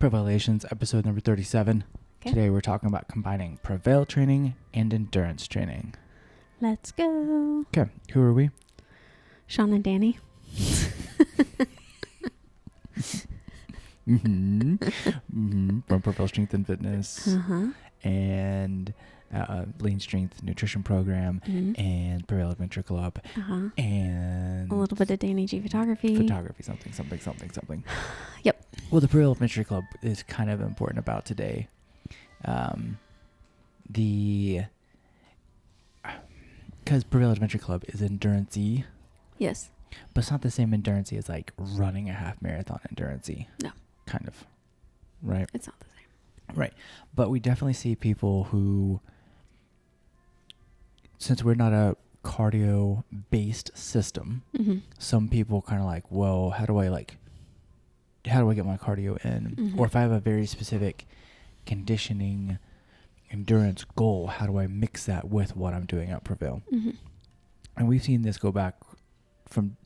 Prevailations, episode number 37. Okay. Today we're talking about combining Prevail training and endurance training. Let's go. Okay, who are we? Sean and Danny. From Prevail Strength and Fitness and Lean Strength Nutrition Program and Prevail Adventure Club and a little bit of Danny G photography. Something. Yep. Well, the Prevail Adventure Club is kind of important about today. Because Prevail Adventure Club is endurance-y. Yes. But it's not the same endurance-y as like running a half marathon endurance-y. No. Kind of. Right? It's not the same. Right. But we definitely see people who, since we're not a cardio-based system, some people kind of like, well, how do I get my cardio in? Or if I have a very specific conditioning endurance goal, how do I mix that with what I'm doing at Prevail? And we've seen this go back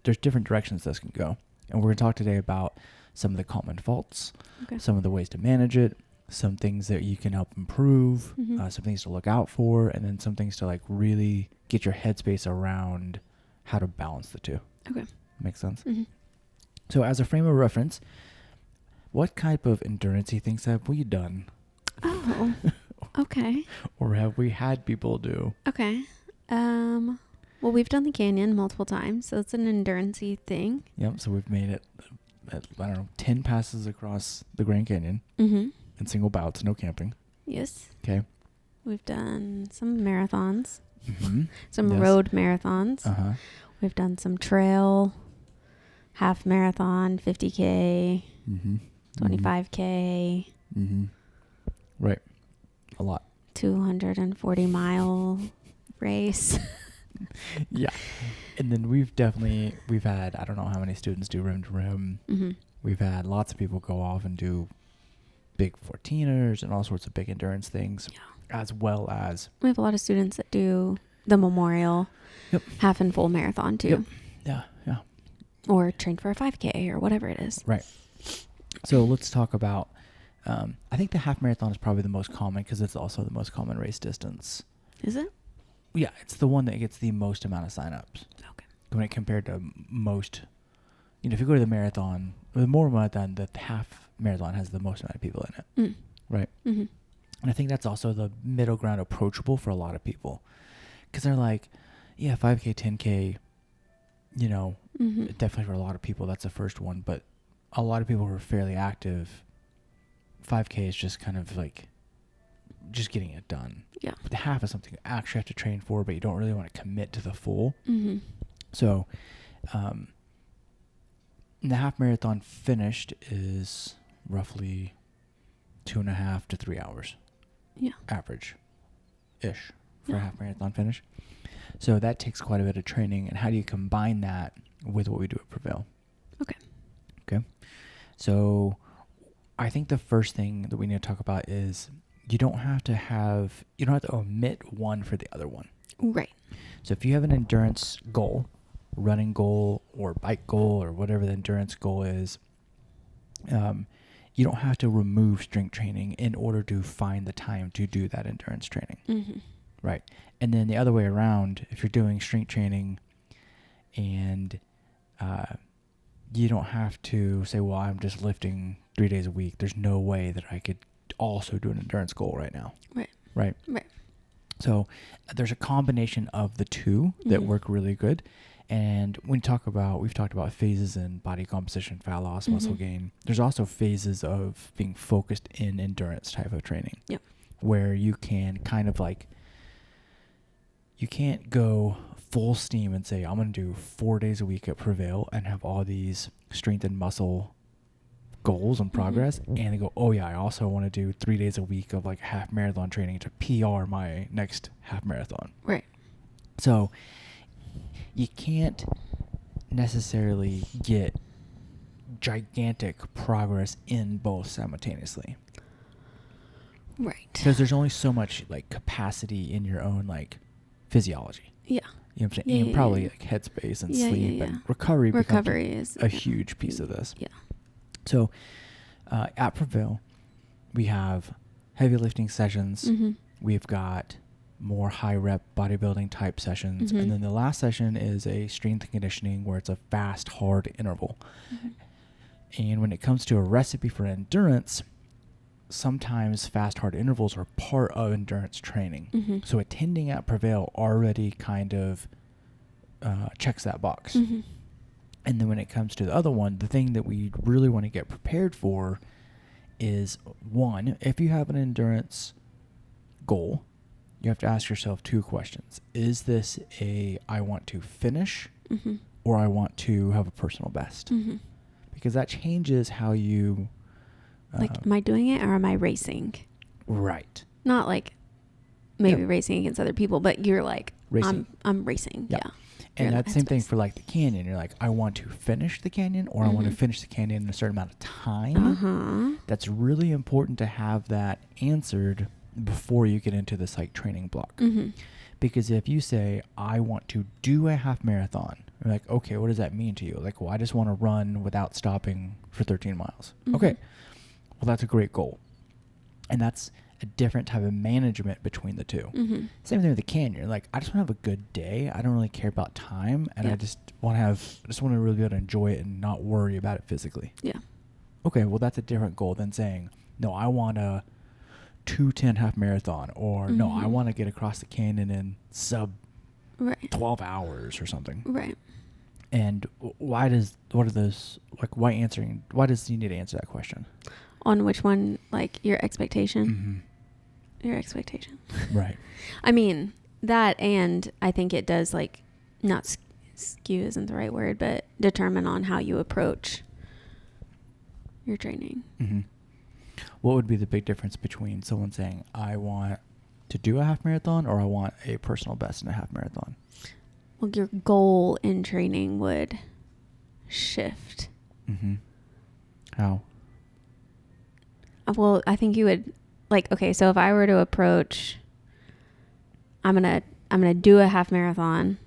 there's different directions this can go. And we're going to talk today about some of the common faults, some of the ways to manage it, some things that you can help improve, some things to look out for, and then some things to like really get your headspace around how to balance the two. Okay. Makes sense? So as a frame of reference, what type of endurance-y things have we done? Oh, okay. Or have we had people do? Okay. Well, we've done the canyon multiple times, so it's an endurance-y thing. Yep. So we've made it, 10 passes across the Grand Canyon in single bouts, no camping. Yes. Okay. We've done some marathons, some road marathons. We've done some trail, half marathon, 50K, 25K. Right. A lot. 240-mile race. Yeah. And then we've had, I don't know how many students do rim to rim. We've had lots of people go off and do big 14ers and all sorts of big endurance things, as well as we have a lot of students that do the memorial half and full marathon too. Yeah. Or train for a 5K or whatever it is. Right. So let's talk about, I think the half marathon is probably the most common because it's also the most common race distance. Is it? Yeah, it's the one that gets the most amount of signups. Okay. When it compared to most, if you go to the marathon, the more marathon, the half marathon has the most amount of people in it. Right? And I think that's also the middle ground approachable for a lot of people. Because they're like, 5K, 10K, definitely for a lot of people, that's the first one. But a lot of people who are fairly active, 5K is just kind of like just getting it done. Yeah. But the half is something you actually have to train for, but you don't really want to commit to the full. So, the half marathon finished is roughly 2.5 to 3 hours. Yeah. Average-ish for a half marathon finish. So that takes quite a bit of training. And how do you combine that with what we do at Prevail? Okay. So I think the first thing that we need to talk about is you don't have to omit one for the other one. Right. So if you have an endurance goal, running goal or bike goal or whatever the endurance goal is, you don't have to remove strength training in order to find the time to do that endurance training. Right. And then the other way around, if you're doing strength training and you don't have to say, well, I'm just lifting 3 days a week. There's no way that I could also do an endurance goal right now. Right. So there's a combination of the two that work really good. And we've talked about phases in body composition, fat loss, muscle gain. There's also phases of being focused in endurance type of training. Yep. Where you can kind of like, you can't go full steam and say, I'm going to do 4 days a week at Prevail and have all these strength and muscle goals and progress. And they go, oh yeah, I also want to do 3 days a week of like half marathon training to PR my next half marathon. Right. So you can't necessarily get gigantic progress in both simultaneously. Right. Because there's only so much like capacity in your own like physiology. Yeah. You know what I'm saying? And probably like headspace and sleep and recovery is a huge piece of this. Yeah. So at Prevail, we have heavy lifting sessions. Mm-hmm. We've got more high rep bodybuilding type sessions. Mm-hmm. And then the last session is a strength and conditioning where it's a fast, hard interval. Mm-hmm. And when it comes to a recipe for endurance, sometimes fast, hard intervals are part of endurance training. Mm-hmm. So attending at Prevail already kind of checks that box. Mm-hmm. And then when it comes to the other one, the thing that we really want to get prepared for is, one, if you have an endurance goal, you have to ask yourself 2 questions. Is this I want to finish mm-hmm. or I want to have a personal best? Mm-hmm. Because that changes how you... like, am I doing it or am I racing? Right. Not like maybe racing against other people, but you're like, racing. I'm racing. Yeah. And that's the same thing for like the canyon. You're like, I want to finish the canyon or I want to finish the canyon in a certain amount of time. Uh-huh. That's really important to have that answered before you get into this like training block. Mm-hmm. Because if you say, I want to do a half marathon, you're like, okay, what does that mean to you? Like, well, I just want to run without stopping for 13 miles. Mm-hmm. Okay. Well, that's a great goal. And that's a different type of management between the two. Mm-hmm. Same thing with the canyon. Like, I just want to have a good day. I don't really care about time. And I just want to really be able to enjoy it and not worry about it physically. Yeah. Okay. Well, that's a different goal than saying, no, I want a 2:10 half marathon, or no, I want to get across the canyon in sub 12 hours or something. Right. And why does you need to answer that question? On which one, like your expectation? Mm-hmm. Your expectation. Right. I mean, that, and I think it does, like, not skew isn't the right word, but determine on how you approach your training. Mm-hmm. What would be the big difference between someone saying, I want to do a half marathon or I want a personal best in a half marathon? Well, your goal in training would shift. Mm-hmm. How? Well, I think you would, like, okay, so if I were to approach, I'm gonna do a half marathon,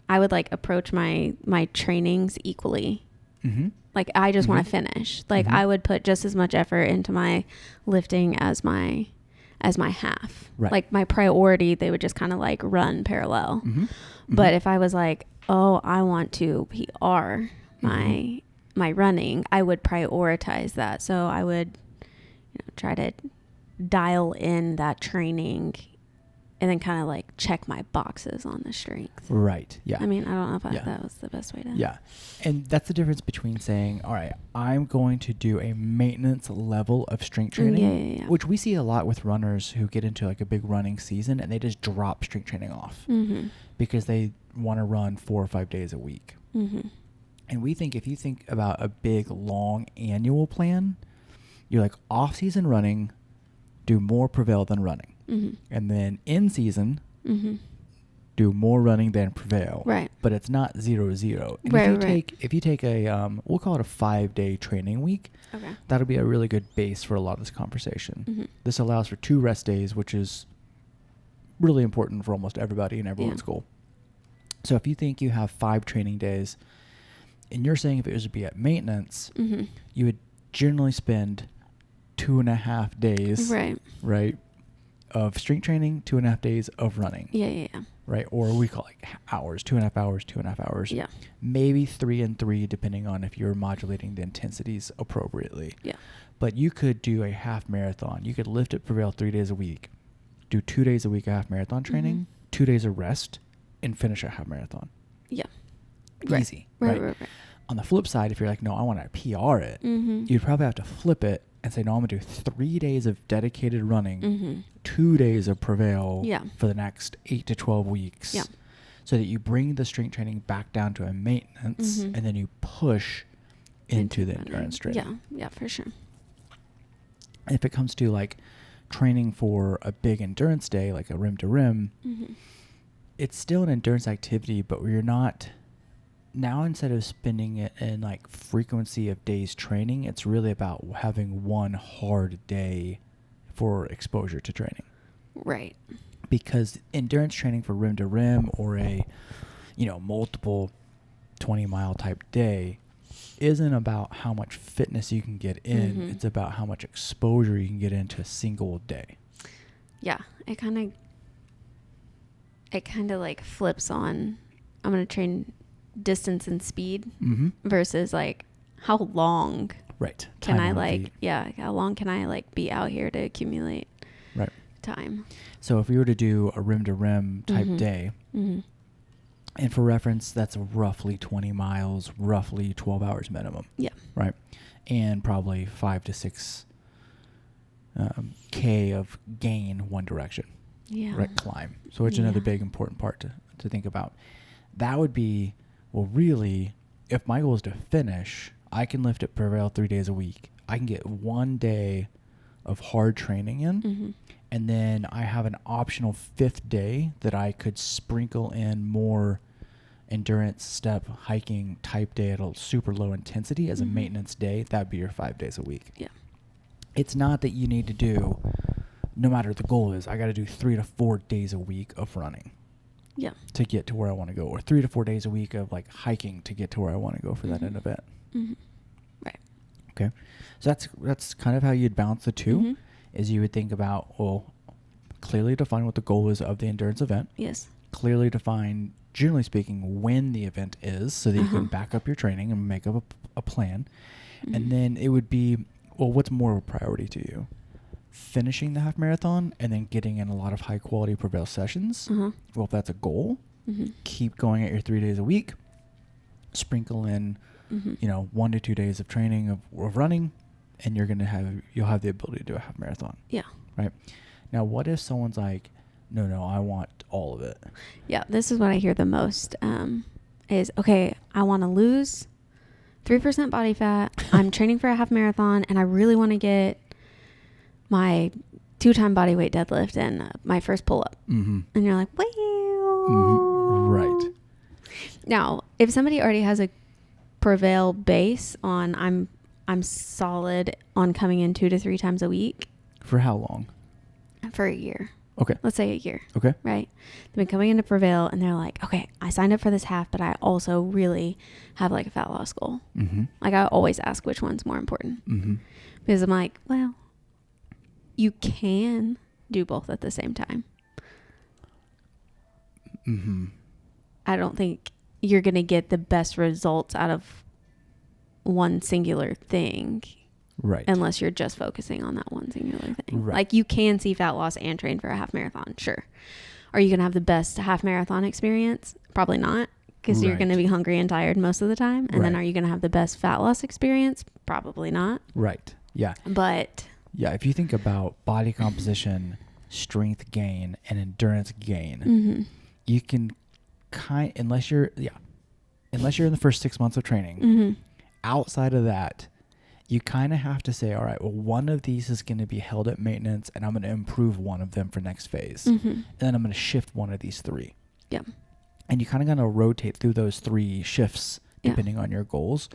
I would, like, approach my trainings equally. Mm-hmm. Like, I just want to finish. Like, I would put just as much effort into my lifting as my half. Right. Like, my priority, they would just kind of, like, run parallel. Mm-hmm. But if I was like, oh, I want to PR my running, I would prioritize that. So I would, try to dial in that training and then kind of, like, check my boxes on the strength. Right. Yeah. I mean, I don't know if that was the best way to. Yeah. And that's the difference between saying, all right, I'm going to do a maintenance level of strength training, Yeah. which we see a lot with runners who get into like a big running season and they just drop strength training off because they want to run 4 or 5 days a week. Mm-hmm. And we think if you think about a big, long annual plan, you're like off-season running, do more Prevail than running. Mm-hmm. And then in season, do more running than Prevail. Right. But it's not 0-0. And if you take a, we'll call it a 5-day training week, okay, that'll be a really good base for a lot of this conversation. Mm-hmm. This allows for 2 rest days, which is really important for almost everybody and everyone's goal. So if you think you have 5 training days, and you're saying if it was to be at maintenance, you would generally spend 2.5 days, right, of strength training, 2.5 days of running. Yeah. Right, or we call it hours, 2.5 hours, 2.5 hours. Yeah. Maybe 3 and 3, depending on if you're modulating the intensities appropriately. Yeah. But you could do a half marathon. You could lift at Prevail 3 days a week, do 2 days a week of half marathon training, 2 days of rest, and finish a half marathon. Yeah. Easy. Right. On the flip side, if you're like, no, I want to PR it, you'd probably have to flip it and say, no, I'm going to do 3 days of dedicated running, 2 days of Prevail for the next 8 to 12 weeks. Yeah. So that you bring the strength training back down to a maintenance and then you push into the endurance training. Yeah, for sure. And if it comes to like training for a big endurance day, like a rim to rim, it's still an endurance activity, but you're not... Now, instead of spending it in like frequency of days training, it's really about having one hard day for exposure to training. Right. Because endurance training for rim to rim or a, multiple 20-mile type day isn't about how much fitness you can get in. Mm-hmm. It's about how much exposure you can get into a single day. Yeah. It kind of like flips on, I'm going to train distance and speed versus like how long can I like, how long can I like be out here to accumulate time? So if we were to do a rim to rim type day, and for reference, that's roughly 20 miles, roughly 12 hours minimum. Yeah. Right. And probably 5 to 6 K of gain one direction. Yeah. Right. Climb. So it's another big important part to think about. That would be, well, really, if my goal is to finish, I can lift at Prevail 3 days a week. I can get 1 day of hard training in, and then I have an optional 5th day that I could sprinkle in more endurance, step, hiking type day at a super low intensity as a maintenance day. That'd be your 5 days a week. Yeah. It's not that you need to do, no matter what the goal is, I got to do 3 to 4 days a week of running. Yeah. To get to where I want to go, or 3 to 4 days a week of like hiking to get to where I want to go for that end event. Right. Okay. So that's kind of how you'd balance the two, is you would think about, well, clearly define what the goal is of the endurance event. Yes. Clearly define, generally speaking, when the event is so that you can back up your training and make up a plan. And then it would be, well, what's more of a priority to you? Finishing the half marathon and then getting in a lot of high quality Prevail sessions. Well, if that's a goal, keep going at your 3 days a week, sprinkle in, 1 to 2 days of training of running, and you'll have the ability to do a half marathon. Yeah. Right. Now, what if someone's like, no, I want all of it. Yeah. This is what I hear the most, is, okay, I want to lose 3% body fat. I'm training for a half marathon and I really want to get my 2-time body weight deadlift and my first pull up. And you're like, wow. Right. Now, if somebody already has a Prevail base on, I'm solid on coming in 2 to 3 times a week. For how long? For a year. Okay. Let's say a year. Okay. Right. They've been coming into Prevail and they're like, okay, I signed up for this half, but I also really have like a fat loss goal. Like I always ask which one's more important. Because I'm like, well, you can do both at the same time. I don't think you're going to get the best results out of one singular thing. Right. Unless you're just focusing on that one singular thing. Right. Like you can see fat loss and train for a half marathon. Sure. Are you going to have the best half marathon experience? Probably not. Because you're going to be hungry and tired most of the time. And then are you going to have the best fat loss experience? Probably not. Right. Yeah. But yeah, if you think about body composition, strength gain, and endurance gain, you can unless you're in the first 6 months of training, outside of that, you kind of have to say, all right, well, one of these is going to be held at maintenance and I'm going to improve one of them for next phase. And then I'm going to shift one of these 3. Yeah. And you kind of got to rotate through those 3 shifts depending on your goals.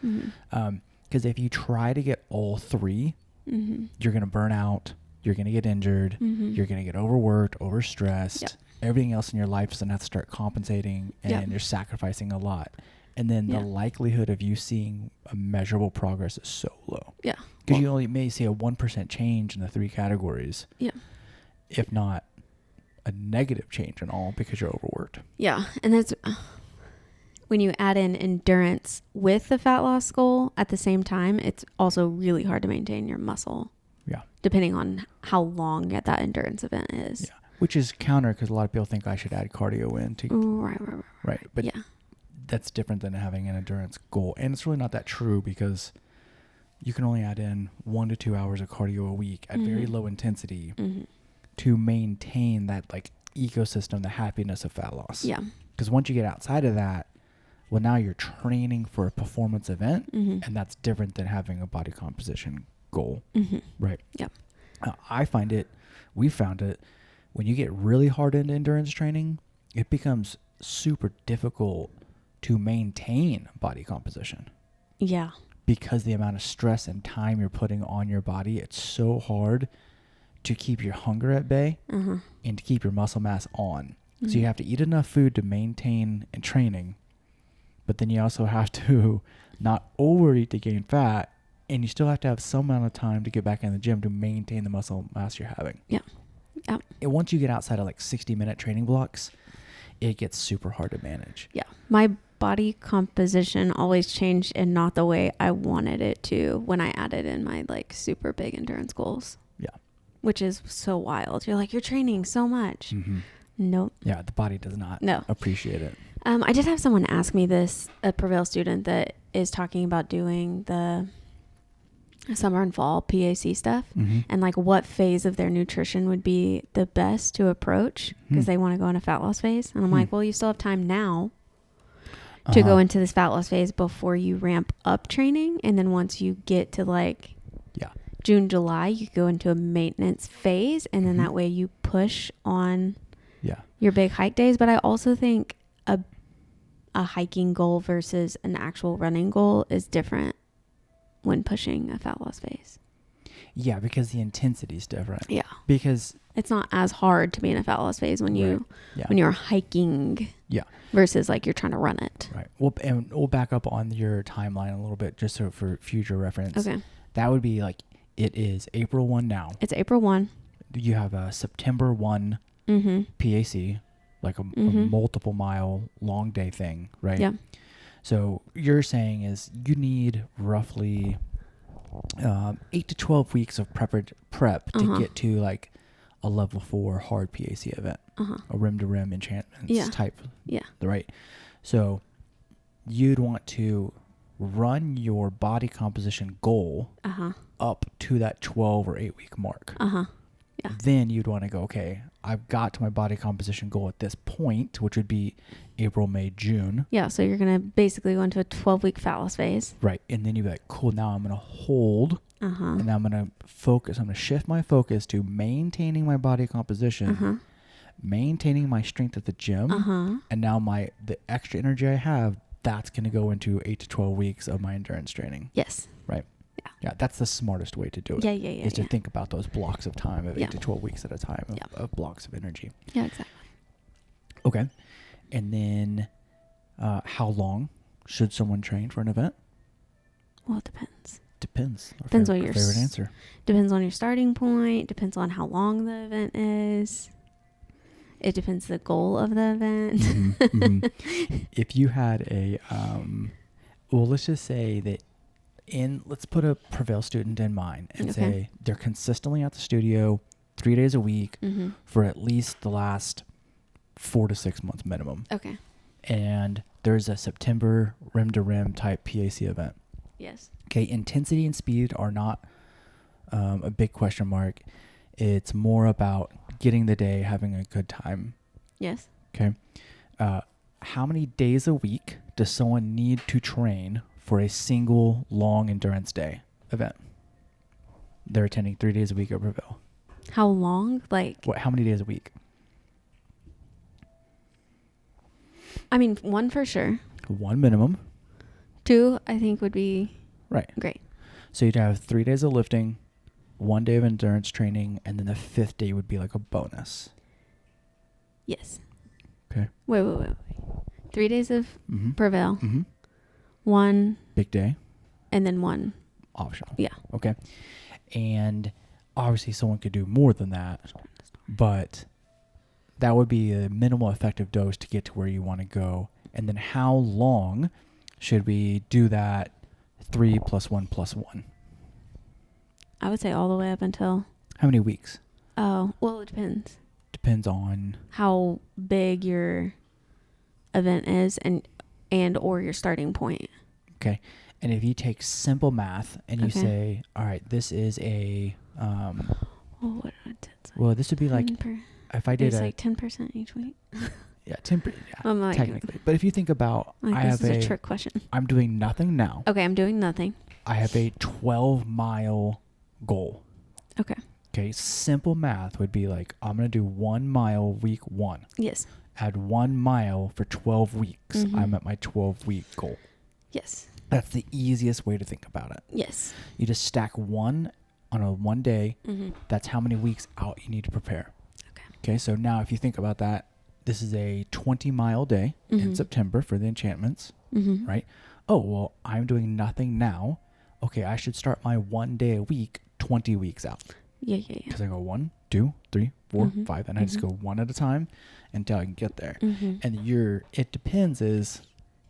Because if you try to get all 3, you're going to burn out, you're going to get injured, you're going to get overworked, overstressed. Everything else in your life is going to have to start compensating, and you're sacrificing a lot. And then the likelihood of you seeing a measurable progress is so low. Yeah. Because you only may see a 1% change in the 3 categories. Yeah. If not a negative change in all because you're overworked. Yeah. And that's when you add in endurance with the fat loss goal at the same time, it's also really hard to maintain your muscle. Yeah. Depending on how long that endurance event is. Yeah. Which is counter because a lot of people think I should add cardio in to. Right. But that's different than having an endurance goal. And it's really not that true because you can only add in 1 to 2 hours of cardio a week at very low intensity to maintain that like ecosystem, the happiness of fat loss. Yeah. Because once you get outside of that, well, now you're training for a performance event, and that's different than having a body composition goal. Right. Yeah. We found it, when you get really hard into endurance training, it becomes super difficult to maintain body composition. Yeah. Because the amount of stress and time you're putting on your body, it's so hard to keep your hunger at bay and to keep your muscle mass on. So you have to eat enough food to maintain in training, but then you also have to not overeat to gain fat, and you still have to have some amount of time to get back in the gym to maintain the muscle mass you're having. Yeah. Yeah. And once you get outside of like 60-minute training blocks, it gets super hard to manage. Yeah. My body composition always changed and not the way I wanted it to when I added in my like super big endurance goals. Yeah. Which is so wild. You're like, you're training so much. Mm-hmm. Nope. Yeah. The body does not appreciate it. I did have someone ask me this, a Prevail student that is talking about doing the summer and fall PAC stuff, and like what phase of their nutrition would be the best to approach because they want to go in a fat loss phase. And I'm like, well, you still have time now to go into this fat loss phase before you ramp up training. And then once you get to like June, July, you go into a maintenance phase. And then that way you push on your big hike days. But I also think a hiking goal versus an actual running goal is different when pushing a fat loss phase. Yeah, because the intensity is different. Yeah. Because it's not as hard to be in a fat loss phase when when you're hiking. Yeah. Versus like you're trying to run it. Right. We'll back up on your timeline a little bit just so for future reference. Okay. That would be like, it is April 1 now. It's April 1. You have a September 1 PAC, like a multiple mile long day thing, right? Yeah. So you're saying is you need roughly 8 to 12 weeks of prep to get to like a level 4 hard PAC event, a rim to rim enchantments type. Yeah. Right. So you'd want to run your body composition goal up to that 12 or 8 week mark. Yeah. Then you'd want to go, okay, I've got to my body composition goal at this point, which would be April, May, June. Yeah, so you're going to basically go into a 12-week fat loss phase. Right. And then you'd be like, cool, now I'm going to hold. And I'm going to focus. I'm going to shift my focus to maintaining my body composition, maintaining my strength at the gym. And now the extra energy I have, that's going to go into 8 to 12 weeks of my endurance training. Yes. Right. Yeah, that's the smartest way to do it. Is to think about those blocks of time of 8 to 12 weeks at a time of blocks of energy. Yeah, exactly. Okay. And then how long should someone train for an event? Well, it depends. Depends on your favorite answer. Depends on your starting point. Depends on how long the event is. It depends the goal of the event. If you had a, well, let's just say that let's put a Prevail student in mind and say they're consistently at the studio 3 days a week for at least the last 4 to 6 months minimum. Okay. And there's a September rim to rim type PAC event. Yes. Okay. Intensity and speed are not a big question mark. It's more about getting the day, having a good time. Yes. Okay. How many days a week does someone need to train for a single long endurance day event? They're attending 3 days a week at Prevail. How long? How many days a week? I mean, 1 for sure. 1 minimum. 2, I think, would be great. So you'd have 3 days of lifting, 1 day of endurance training, and then the 5th day would be like a bonus. Yes. Okay. Wait. 3 days of Prevail. 1 big day. And then 1 optional. Yeah. Okay. And obviously someone could do more than that, but that would be a minimal effective dose to get to where you want to go. And then how long should we do that 3 + 1 + 1? I would say all the way up until... How many weeks? Oh, well, it depends. Depends on... how big your event is and or your starting point. Okay. And if you take simple math and you say, all right, this is a... well, this would be like... if I did like 10% each week. Yeah, 10%. Yeah, technically. But if you think about... this is a trick question. I'm doing nothing now. Okay, I'm doing nothing. I have a 12-mile goal. Okay. Okay, simple math would be like, I'm going to do 1 mile week 1. Yes. Add 1 mile for 12 weeks. I'm at my 12-week goal. Yes. That's the easiest way to think about it. Yes. You just stack 1 on a 1 day. That's how many weeks out you need to prepare. Okay, so now if you think about that, this is a 20-mile day in September for the enchantments, right? oh, well, I'm doing nothing now. Okay, I should start my 1 day a week, 20 weeks out. Yeah. Because I go 1, 2, 3, 4, 5, and I just go one at a time until I can get there. And it depends is,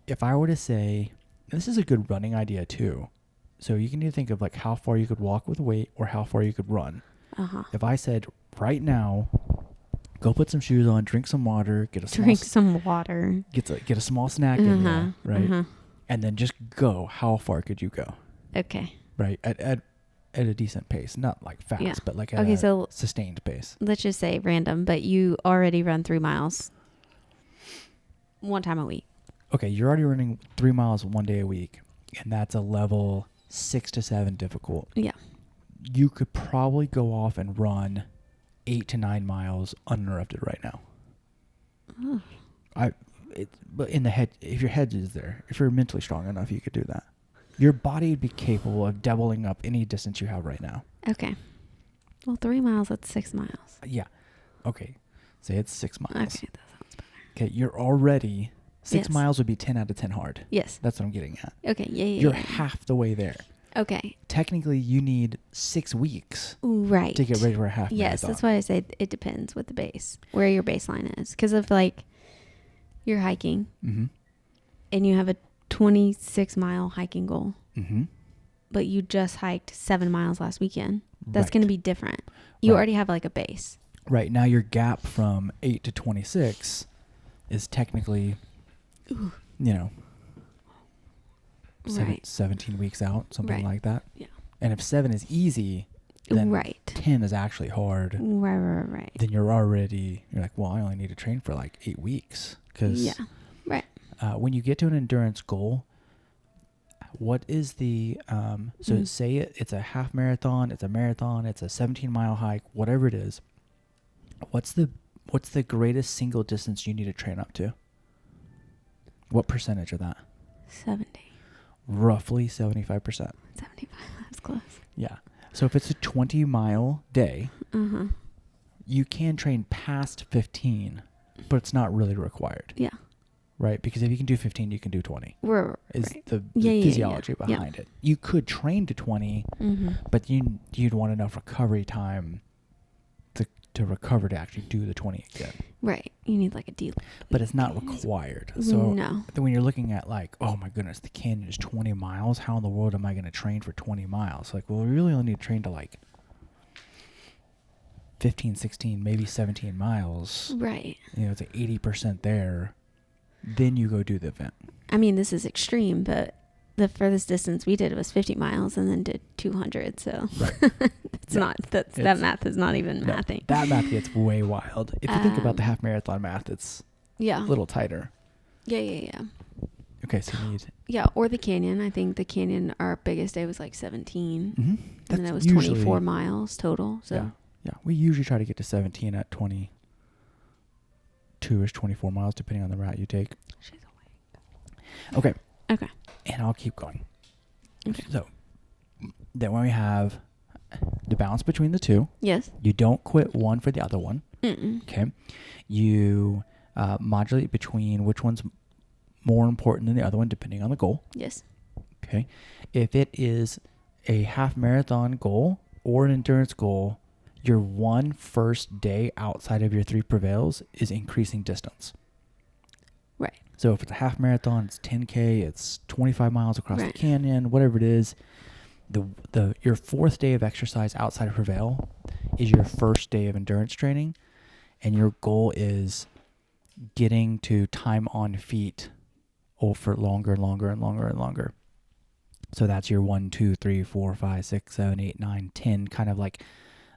if I were to say, this is a good running idea too. So you can either think of like how far you could walk with weight or how far you could run. If I said right now, go put some shoes on, drink some water, get a small snack in there, right? And then just go. How far could you go? Okay. Right. At a decent pace, not like fast, but like at a sustained pace. Let's just say random, but you already run 3 miles 1 time a week. Okay, you're already running 3 miles 1 day a week, and that's a level 6 to 7 difficult. Yeah. You could probably go off and run 8 to 9 miles uninterrupted right now. But in the head, if your head is there, if you're mentally strong enough, you could do that. Your body would be capable of doubling up any distance you have right now. Okay. Well, 3 miles, that's 6 miles. Yeah. Okay. Say it's 6 miles. Okay, that sounds better. Okay, you're already... 6 miles would be 10 out of 10 hard. Yes. That's what I'm getting at. Okay, yeah. You're half the way there. Okay. Technically, you need 6 weeks. Right. To get ready for a half marathon. Yes, that's why I say it depends with the base, where your baseline is. Because if, like, you're hiking, and you have a 26-mile hiking goal, but you just hiked 7 miles last weekend, that's going to be different. You already have, like, a base. Right. Now, your gap from 8 to 26 is technically... 17 weeks out, something like that. Yeah. And if 7 is easy, then 10 is actually hard. Right. Then you're like, well, I only need to train for like 8 weeks. Because when you get to an endurance goal, what is the, say it's a half marathon, it's a marathon, it's a 17-mile hike, whatever it is. What's the greatest single distance you need to train up to? What percentage of that? 70. Roughly 75%. 75. That's close. Yeah. So if it's a 20-mile day, you can train past 15, but it's not really required. Yeah. Right? Because if you can do 15, you can do 20. Is the physiology behind it. You could train to 20, but you'd want enough recovery time to recover to actually do the 20 again. Right. You need like a deal. But it's not required. So when you're looking at like, oh my goodness, the canyon is 20 miles. How in the world am I going to train for 20 miles? Like, well, we really only need to train to like 15, 16, maybe 17 miles. Right. It's like 80% there. Then you go do the event. I mean, this is extreme, but the furthest distance we did was 50 miles and then did 200. So that math is not even mathing. That math gets way wild. If you think about the half marathon math, it's a little tighter. Yeah. Okay, so you need... Yeah, or the canyon. I think the canyon, our biggest day was like 17. Mm-hmm. And then it was 24 miles total. So yeah, we usually try to get to 17 at 22-ish, 24 miles, depending on the route you take. She's awake. Okay. And I'll keep going. Okay. So then when we have the balance between the two. Yes. You don't quit one for the other one. Okay. You modulate between which one's more important than the other one, depending on the goal. Yes. Okay. If it is a half marathon goal or an endurance goal, your one first day outside of your 3 prevails is increasing distance. Right. So if it's a half marathon, it's 10K, it's 25 miles across the canyon, whatever it is. Your 4th day of exercise outside of Prevail is your first day of endurance training, and your goal is getting to time on feet for longer and longer and longer and longer. So that's your 1, 2, 3, 4, 5, 6, 7, 8, 9, 10, kind of like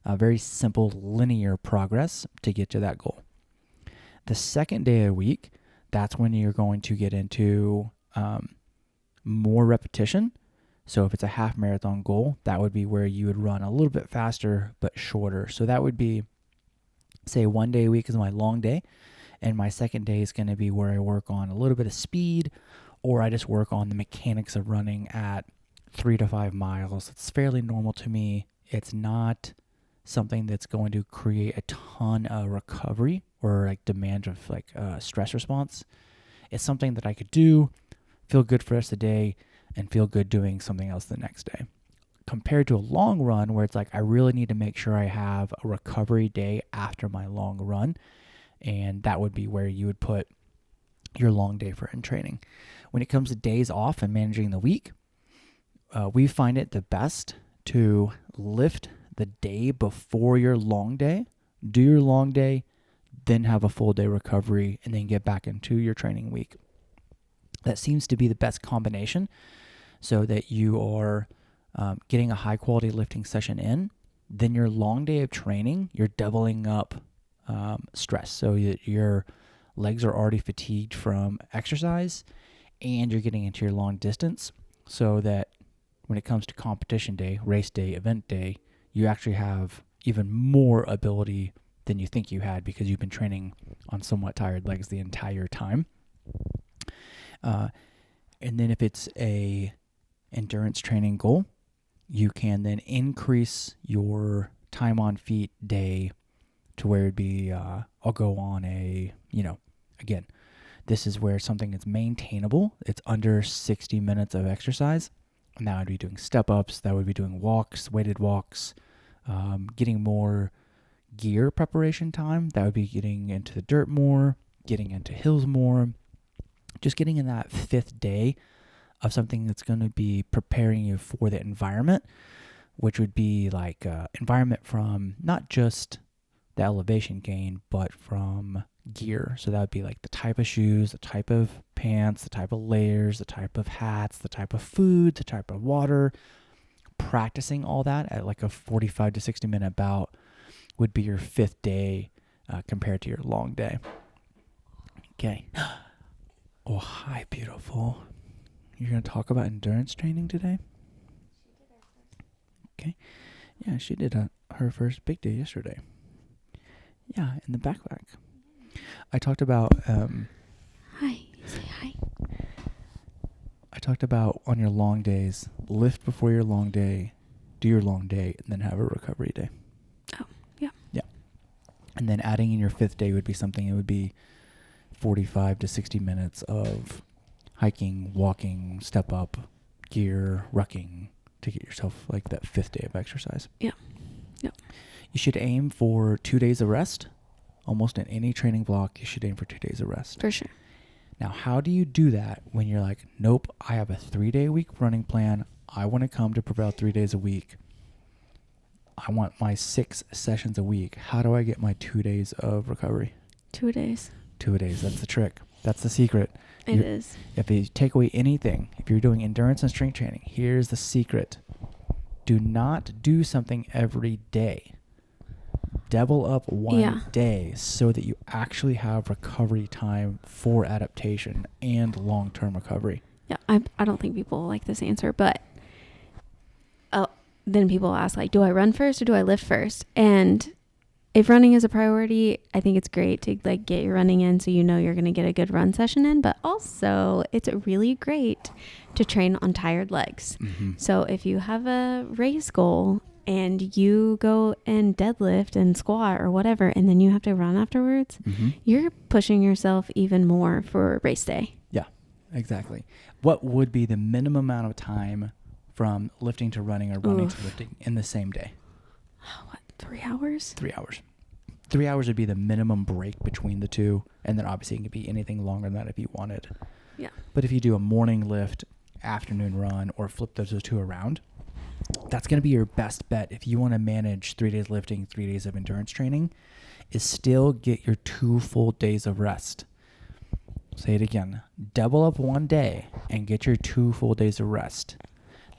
a very simple linear progress to get to that goal. The 2nd day of the week, that's when you're going to get into more repetition. So if it's a half marathon goal, that would be where you would run a little bit faster but shorter. So that would be, say, 1 day a week is my long day, and my 2nd day is going to be where I work on a little bit of speed, or I just work on the mechanics of running at 3 to 5 miles. It's fairly normal to me. It's not something that's going to create a ton of recovery or like demand of like stress response. It's something that I could do feel good for the rest of the day, and feel good doing something else the next day. Compared to a long run where it's like, I really need to make sure I have a recovery day after my long run. And that would be where you would put your long day for in training. When it comes to days off and managing the week, we find it the best to lift the day before your long day, do your long day, then have a full day recovery, and then get back into your training week. That seems to be the best combination so that you are getting a high quality lifting session in. Then your long day of training, you're doubling up stress. So your legs are already fatigued from exercise, and you're getting into your long distance, so that when it comes to competition day, race day, event day, you actually have even more ability than you think you had because you've been training on somewhat tired legs the entire time. And then if it's a endurance training goal, you can then increase your time on feet day to where it'd be, I'll go on a, again, this is where something is maintainable. It's under 60 minutes of exercise. And that would be doing step-ups. That would be doing walks, weighted walks, getting more gear preparation time. That would be getting into the dirt more, getting into hills more, just getting in that fifth day of something that's going to be preparing you for the environment, which would be like environment from not just the elevation gain, but from gear. So that would be like the type of shoes, the type of pants, the type of layers, the type of hats, the type of food, the type of water. Practicing all that at like a 45 to 60 minute bout would be your fifth day compared to your long day. Okay. Oh, hi, beautiful. You're going to talk about endurance training today? Okay. Yeah, she did her first big day yesterday. Yeah, in the backpack. I talked about... Hi. Say hi. I talked about on your long days, lift before your long day, do your long day, and then have a recovery day. Oh, yeah. Yeah. And then adding in your fifth day would be something, it would be 45 to 60 minutes of hiking, walking, step up, gear, rucking to get yourself like that fifth day of exercise. Yeah. Yeah. You should aim for 2 days of rest. Almost in any training block, you should aim for 2 days of rest. For sure. Now, how do you do that when you're like, nope, I have a 3-day week running plan. I want to come to Prevail 3 days a week. I want my 6 sessions a week. How do I get my 2 days of recovery? 2 days. 2 days. That's the trick. That's the secret. It is. If you take away anything, if you're doing endurance and strength training, here's the secret. Do not do something every day. Double up one day so that you actually have recovery time for adaptation and long-term recovery. Yeah, I don't think people like this answer, but then people ask, like, do I run first or do I lift first? And if running is a priority, I think it's great to like get your running in so you know you're going to get a good run session in, but also it's really great to train on tired legs. Mm-hmm. So if you have a race goal and you go and deadlift and squat or whatever, and then you have to run afterwards, mm-hmm. you're pushing yourself even more for race day. Yeah, exactly. What would be the minimum amount of time from lifting to running or running to lifting in the same day? What, 3 hours? 3 hours. 3 hours would be the minimum break between the two, and then obviously it could be anything longer than that if you wanted. Yeah. But if you do a morning lift, afternoon run, or flip those two around, that's going to be your best bet if you want to manage 3 days lifting, 3 days of endurance training, is still get your 2 full days of rest. Say it again. Double up one day and get your 2 full days of rest.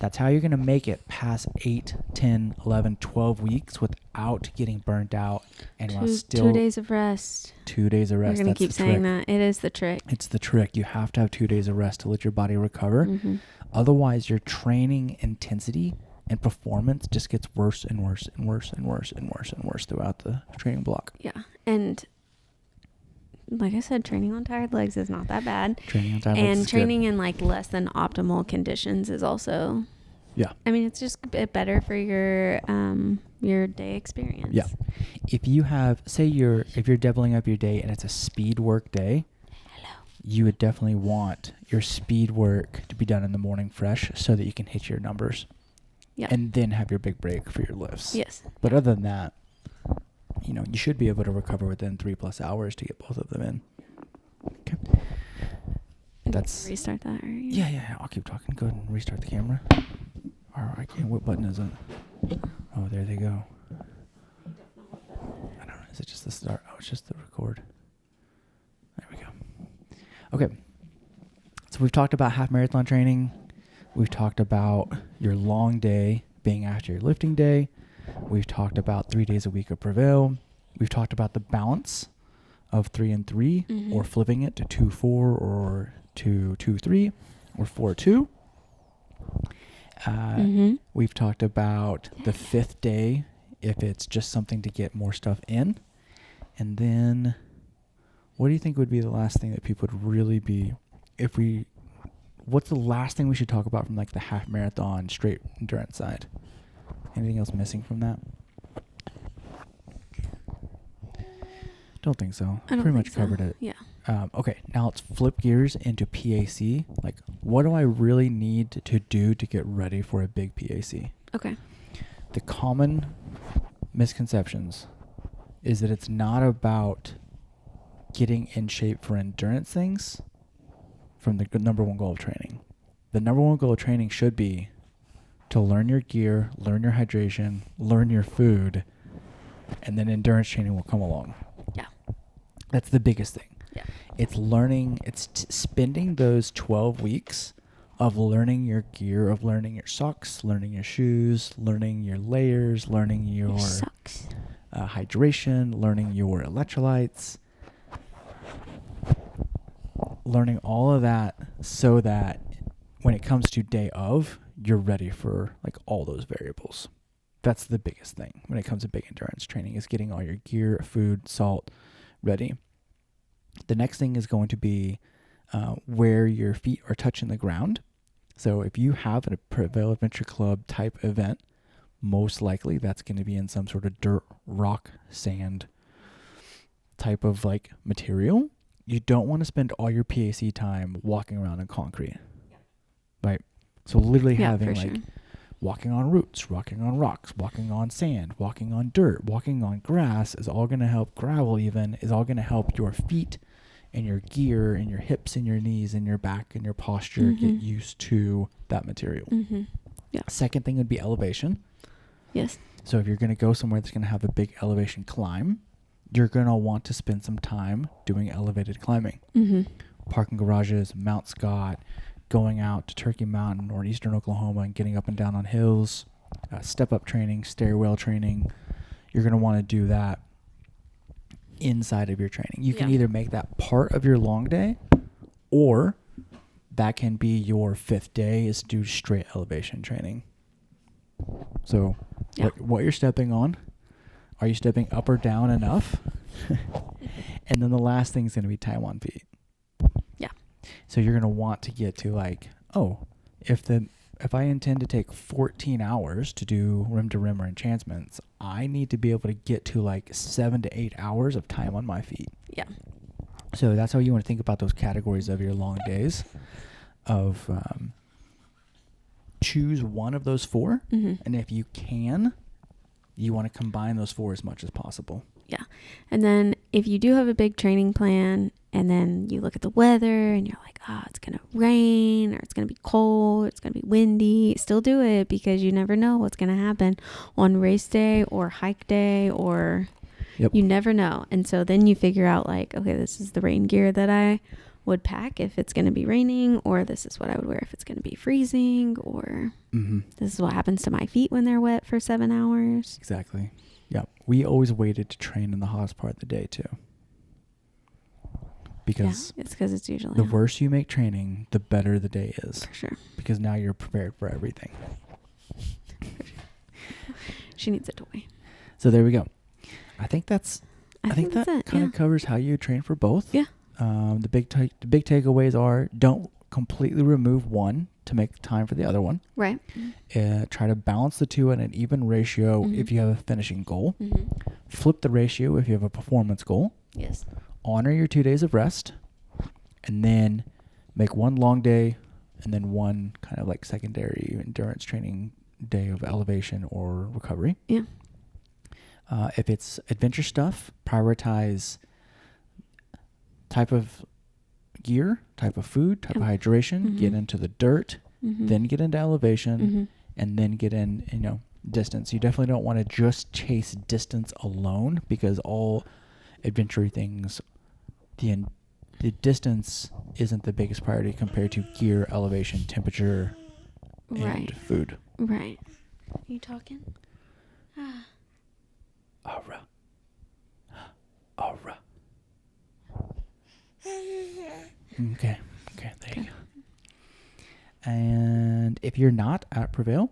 That's how you're going to make it past 8, 10, 11, 12 weeks without getting burnt out. And still 2 days of rest. 2 days of rest. We're going to keep saying that. It is the trick. It's the trick. You have to have 2 days of rest to let your body recover. Mm-hmm. Otherwise, your training intensity and performance just gets worse and worse and worse and worse and worse and worse throughout the training block. Yeah. And like I said, training on tired legs is not that bad. Training on tired legs is training good. in like less than optimal conditions is also... Yeah. I mean, it's just a bit better for your day experience. Yeah. If you have, if you're doubling up your day and it's a speed work day, you would definitely want your speed work to be done in the morning fresh so that you can hit your numbers. Yeah. And then have your big break for your lifts. Yes. But other than that, you should be able to recover within 3+ hours to get both of them in. Okay. That's restart that. Or yeah. I'll keep talking. Go ahead and restart the camera. Or I can't. What button is it? Oh, there they go. I don't know. Is it just the start? Oh, it's just the record. There we go. Okay. So we've talked about half marathon training. We've talked about your long day being after your lifting day. We've talked about 3 days a week of Prevail. We've talked about the balance of 3 and 3, or flipping it to 2-4 or 2-2-3 or 4-2. We've talked about the 5th day if it's just something to get more stuff in. And then what do you think would be the last thing that people would really be what's the last thing we should talk about from like the half marathon straight endurance side? Anything else missing from that? Don't think so. I don't Pretty much covered it. Yeah. Okay, now let's flip gears into PAC. Like, what do I really need to do to get ready for a big PAC? Okay. The common misconceptions is that it's not about getting in shape for endurance things from the number one goal of training. The number one goal of training should be to learn your gear, learn your hydration, learn your food, and then endurance training will come along. Yeah. That's the biggest thing. Yeah. It's learning, spending those 12 weeks of learning your gear, of learning your socks, learning your shoes, learning your layers, learning your socks. Hydration, learning your electrolytes, learning all of that so that when it comes to day of, you're ready for like all those variables. That's the biggest thing when it comes to big endurance training, is getting all your gear, food, salt ready. The next thing is going to be where your feet are touching the ground. So if you have a Prevail Adventure Club type event, most likely that's going to be in some sort of dirt, rock, sand type of like material. You don't want to spend all your PAC time walking around in concrete, right? So literally having like walking on roots, walking on rocks, walking on sand, walking on dirt, walking on grass is all going to help. Gravel even is all going to help your feet and your gear and your hips and your knees and your back and your posture get used to that material. Yeah. Second thing would be elevation. Yes. So if you're going to go somewhere that's going to have a big elevation climb, you're going to want to spend some time doing elevated climbing. Parking garages, Mount Scott, going out to Turkey Mountain or Eastern Oklahoma and getting up and down on hills, step-up training, stairwell training. You're going to want to do that inside of your training. You can either make that part of your long day, or that can be your 5th day is do straight elevation training. So what you're stepping on, are you stepping up or down enough? And then the last thing is going to be time on feet. Yeah. So you're going to want to get to like, if I intend to take 14 hours to do rim to rim or enchantments, I need to be able to get to like 7 to 8 hours of time on my feet. Yeah. So that's how you want to think about those categories of your long days of, choose one of those 4. And if you can, you want to combine those 4 as much as possible. Yeah. And then if you do have a big training plan and then you look at the weather and you're like, it's going to rain or it's going to be cold, it's going to be windy, still do it, because you never know what's going to happen on race day or hike day, or you never know. And so then you figure out like, okay, this is the rain gear that I would pack if it's going to be raining, or this is what I would wear if it's going to be freezing, or this is what happens to my feet when they're wet for 7 hours. Exactly. Yeah. We always waited to train in the hottest part of the day too. Because it's because it's usually the worse you make training, the better the day is. For sure. Because now you're prepared for everything. She needs a toy. So there we go. I think that it, kind of covers how you train for both. Yeah. The big takeaways are, don't completely remove one to make time for the other one. Right. Try to balance the two at an even ratio if you have a finishing goal. Flip the ratio if you have a performance goal. Yes. Honor your 2 days of rest. and then make one long day and then one kind of like secondary endurance training day of elevation or recovery. Yeah. If it's adventure stuff, prioritize type of gear, type of food, type of hydration, get into the dirt, then get into elevation, and then get in, distance. You definitely don't want to just chase distance alone, because all adventure things, the distance isn't the biggest priority compared to gear, elevation, temperature, and food. Right. Are you talking? Aura. Aura. Okay, there you go. And if you're not at Prevail,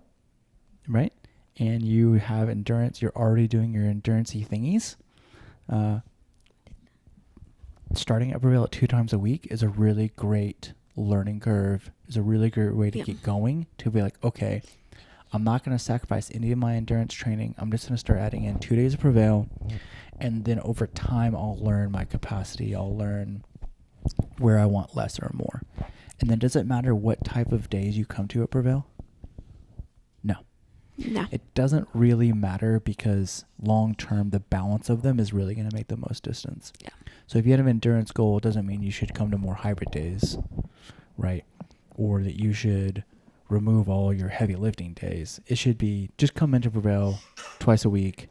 right, and you have endurance, you're already doing your endurance-y thingies, starting at Prevail at 2 times a week is a really great learning curve, is a really great way to get going, to be like, okay, I'm not going to sacrifice any of my endurance training. I'm just going to start adding in 2 days of Prevail, and then over time, I'll learn my capacity. I'll learn where I want less or more. And then does it matter what type of days you come to at Prevail? No. It doesn't really matter, because long term, the balance of them is really going to make the most distance. Yeah. So if you have an endurance goal, it doesn't mean you should come to more hybrid days, right? Or that you should remove all your heavy lifting days. It should be just come into Prevail twice a week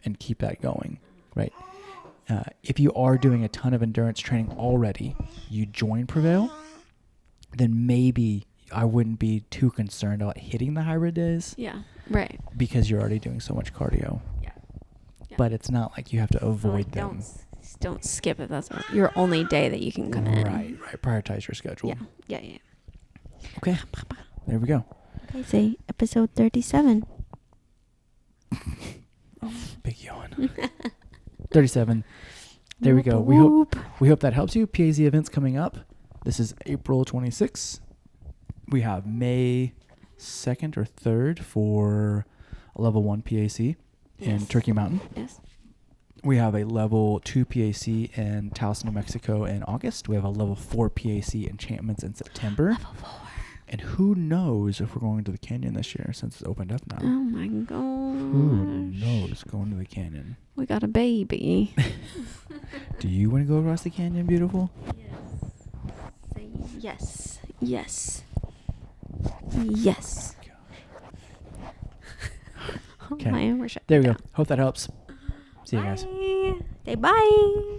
and keep that going, right? If you are doing a ton of endurance training already, you join Prevail, then maybe I wouldn't be too concerned about hitting the hybrid days. Yeah, right. Because you're already doing so much cardio. Yeah. But it's not like you have to avoid them. Don't skip it. That's your only day that you can come in. Right. Prioritize your schedule. Yeah. Okay. There we go. Okay, say episode 37. Big yawn. 37. There we go. We hope that helps you. PAZ events coming up. This is April 26th. We have May 2nd or 3rd for a level 1 PAC in Turkey Mountain. Yes. We have a level 2 PAC in Taos, New Mexico in August. We have a level 4 PAC Enchantments in September. Level 4. And who knows if we're going to the canyon this year, since it's opened up now. Oh my gosh. Who knows going to the canyon? We got a baby. Do you want to go across the canyon, beautiful? Yes. Say yes. Yes. Okay. Oh, we're shut there we down. go. Hope that helps. See you guys. Say bye.